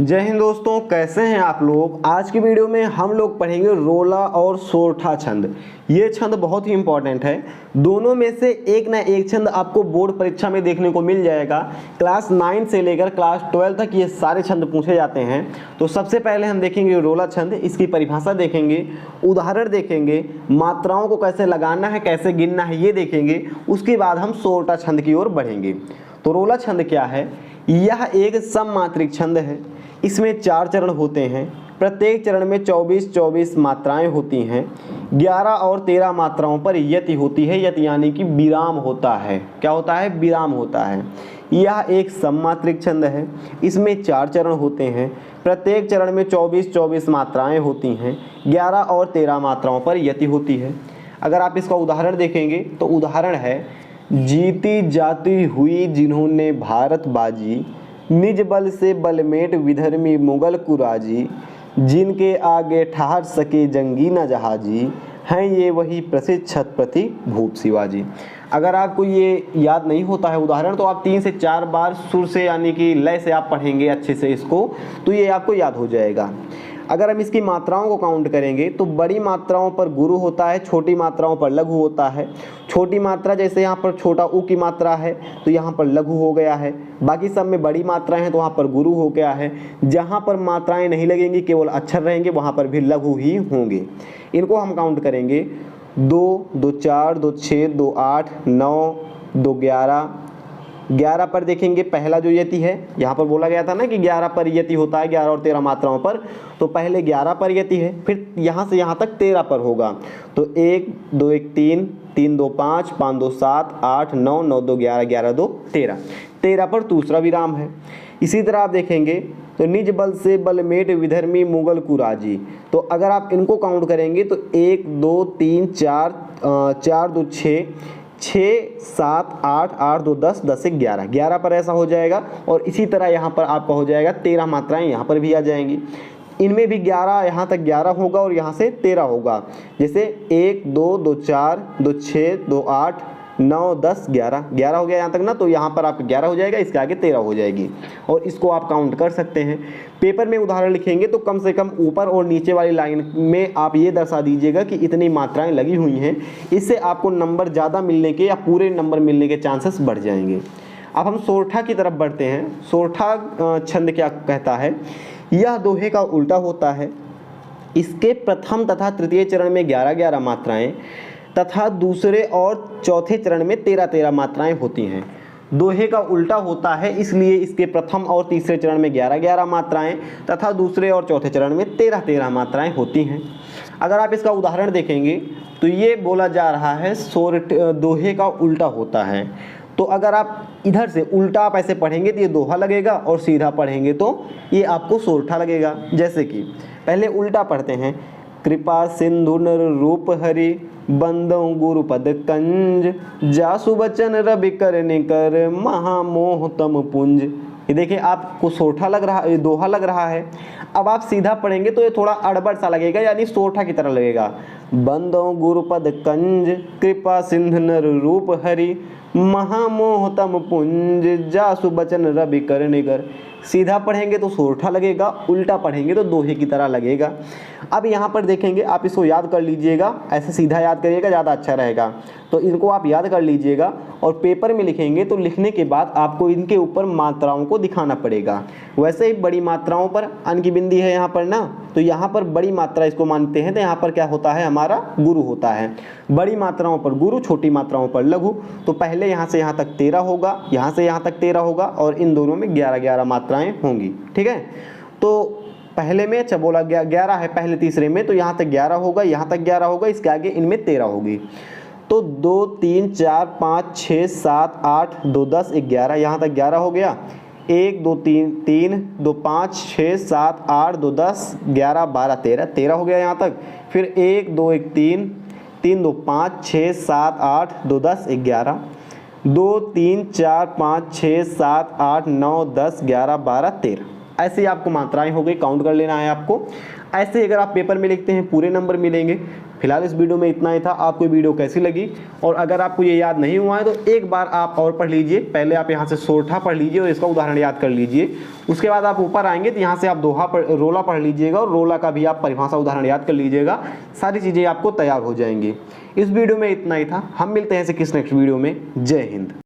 जय हिंद दोस्तों, कैसे हैं आप लोग। आज की वीडियो में हम लोग पढ़ेंगे रोला और सोरठा छंद। ये छंद बहुत ही इंपॉर्टेंट है। दोनों में से एक ना एक छंद आपको बोर्ड परीक्षा में देखने को मिल जाएगा। क्लास 9 से लेकर क्लास 12 तक ये सारे छंद पूछे जाते हैं। तो सबसे पहले हम देखेंगे रोला छंद, इसकी परिभाषा देखेंगे, उदाहरण देखेंगे, मात्राओं को कैसे लगाना है, कैसे गिनना है ये देखेंगे। उसके बाद हम सोरठा छंद की ओर बढ़ेंगे। तो रोला छंद क्या है? यह एक सममात्रिक छंद है। इसमें 4 चरण होते हैं। प्रत्येक चरण में 24-24 मात्राएं होती हैं। 11 और 13 मात्राओं पर यति होती है। यति यानी कि विराम होता है। क्या होता है? विराम होता है। यह एक सममात्रिक छंद है। इसमें 4 चरण होते हैं। प्रत्येक चरण में 24-24 मात्राएं होती हैं। 11 और 13 मात्राओं पर यति होती है। अगर आप इसका उदाहरण देखेंगे तो उदाहरण है, जीती जाती हुई जिन्होंने भारत बाजी, निज बल से बलमेट विधर्मी मुगल कुराजी, जिनके आगे ठहर सके जंगी न जहाजी, हैं ये वही प्रसिद्ध छत्रपति भूप शिवाजी। अगर आपको ये याद नहीं होता है उदाहरण, तो आप 3 से 4 बार सुर से यानी कि लय से आप पढ़ेंगे अच्छे से इसको, तो ये आपको याद हो जाएगा। अगर हम इसकी मात्राओं को काउंट करेंगे तो बड़ी मात्राओं पर गुरु होता है, छोटी मात्राओं पर लघु होता है। छोटी मात्रा जैसे यहाँ पर छोटा उ की मात्रा है तो यहाँ पर लघु हो गया है। बाकी सब में बड़ी मात्राएं हैं तो वहाँ पर गुरु हो गया है। जहाँ पर मात्राएं नहीं लगेंगी, केवल अक्षर रहेंगे, वहाँ पर भी लघु ही होंगे। इनको हम काउंट करेंगे 2, 2 4, 2 6, 2 8, 9, 2 11। 11 पर देखेंगे पहला जो यति है, यहाँ पर बोला गया था ना कि 11 पर यति होता है, 11 और 13 मात्राओं पर। तो पहले 11 पर यति है, फिर यहाँ से यहाँ तक 13 पर होगा। तो 1 2 1 3, 3 2 5, 5 2 7, 8 9, 9 2 11, 11 2 13। 13 पर दूसरा विराम है। इसी तरह आप देखेंगे तो निज बल से बलमेट विधर्मी मुगल कुराजी। तो अगर आप इनको काउंट करेंगे तो 1 2 3 4, 4 2 6, 6 7 8, 8 2 10, 10 से 11, 11 पर ऐसा हो जाएगा। और इसी तरह यहाँ पर आपका हो जाएगा 13 मात्राएं यहाँ पर भी आ जाएंगी। इनमें भी 11, यहाँ तक 11 होगा और यहाँ से 13 होगा। जैसे 1 2 2 4, 2 6, 2 8, 9 10 11, 11 हो गया यहाँ तक ना, तो यहाँ पर आपका 11 हो जाएगा, इसके आगे 13 हो जाएगी। और इसको आप काउंट कर सकते हैं। पेपर में उदाहरण लिखेंगे तो कम से कम ऊपर और नीचे वाली लाइन में आप ये दर्शा दीजिएगा कि इतनी मात्राएं लगी हुई हैं। इससे आपको नंबर ज़्यादा मिलने के या पूरे नंबर मिलने के चांसेस बढ़ जाएंगे। अब हम सोरठा की तरफ बढ़ते हैं। सोरठा छंद क्या कहता है? यह दोहे का उल्टा होता है। इसके प्रथम तथा तृतीय चरण में 11-11 मात्राएं तथा दूसरे और चौथे चरण में 13-13 मात्राएं होती हैं। दोहे का उल्टा होता है, इसलिए इसके प्रथम और तीसरे चरण में 11-11 मात्राएं तथा दूसरे और चौथे चरण में 13-13 मात्राएं होती हैं। अगर आप इसका उदाहरण देखेंगे तो ये बोला जा रहा है दोहे का उल्टा होता है। तो अगर आप इधर से उल्टा आप ऐसे पढ़ेंगे तो ये दोहा लगेगा, और सीधा पढ़ेंगे तो ये आपको सोरठा लगेगा। जैसे कि पहले उल्टा पढ़ते हैं, कृपा सिंधु नर रूप हरि, बंदो गुरुपद कंज, जासु बचन रवि कर निकर, महामोह तम पुंज। ये देखिए आपको सोरठा लग रहा, ये दोहा लग रहा है। अब आप सीधा पढ़ेंगे तो ये थोड़ा अड़बड़ सा लगेगा, यानी सोरठा की तरह लगेगा। बंदो गुरुपद कंज, कृपा सिंधु नर रूप हरि, महामोह तम पुंज, जासु बचन रवि कर निकर। सीधा पढ़ेंगे तो सोरठा लगेगा, उल्टा पढ़ेंगे तो दोहे की तरह लगेगा। अब यहाँ पर देखेंगे, आप इसको याद कर लीजिएगा, ऐसे सीधा याद करिएगा, ज़्यादा अच्छा रहेगा। तो इनको आप याद कर लीजिएगा और पेपर में लिखेंगे तो लिखने के बाद आपको इनके ऊपर मात्राओं को दिखाना पड़ेगा। वैसे ही बड़ी मात्राओं पर अन की बिंदी है यहाँ पर ना, तो यहाँ पर बड़ी मात्रा इसको मानते हैं, तो यहाँ पर क्या होता है, हमारा गुरु होता है। बड़ी मात्राओं पर गुरु, छोटी मात्राओं पर लघु। तो पहले यहाँ से यहाँ तक 13 होगा, यहाँ से यहाँ तक 13 होगा, और इन दोनों में 11-11 मात्राएं होंगी। ठीक है, तो पहले में अच्छा बोला 11 है पहले तीसरे में, तो यहाँ तक 11 होगा, यहाँ तक 11 होगा, इसके आगे इनमें 13 होगी। तो 2 3 4 5 6 7 8 2 10 11, यहाँ तक 11 हो गया। 1 2 3 3 2 5 6 7 8 2 10 11 12 13, 13 हो गया यहाँ तक। फिर 1 2 1 3, 3 2 5 6 7 8 2 10 11, 2 3 4 5 6 7 8 9 10 11 12 13। ऐसे ही आपको मात्राएं हो गई, काउंट कर लेना है आपको। ऐसे ही अगर आप पेपर में लिखते हैं पूरे नंबर मिलेंगे। फिलहाल इस वीडियो में इतना ही था। आपको वीडियो कैसी लगी, और अगर आपको ये याद नहीं हुआ है तो एक बार आप और पढ़ लीजिए। पहले आप यहाँ से सोरठा पढ़ लीजिए और इसका उदाहरण याद कर लीजिए। उसके बाद आप ऊपर आएंगे तो यहाँ से आप रोला पढ़ लीजिएगा और रोला का भी आप परिभाषा उदाहरण याद कर लीजिएगा। सारी चीज़ें आपको तैयार हो जाएंगी। इस वीडियो में इतना ही था। हम मिलते हैं किस नेक्स्ट वीडियो में। जय हिंद।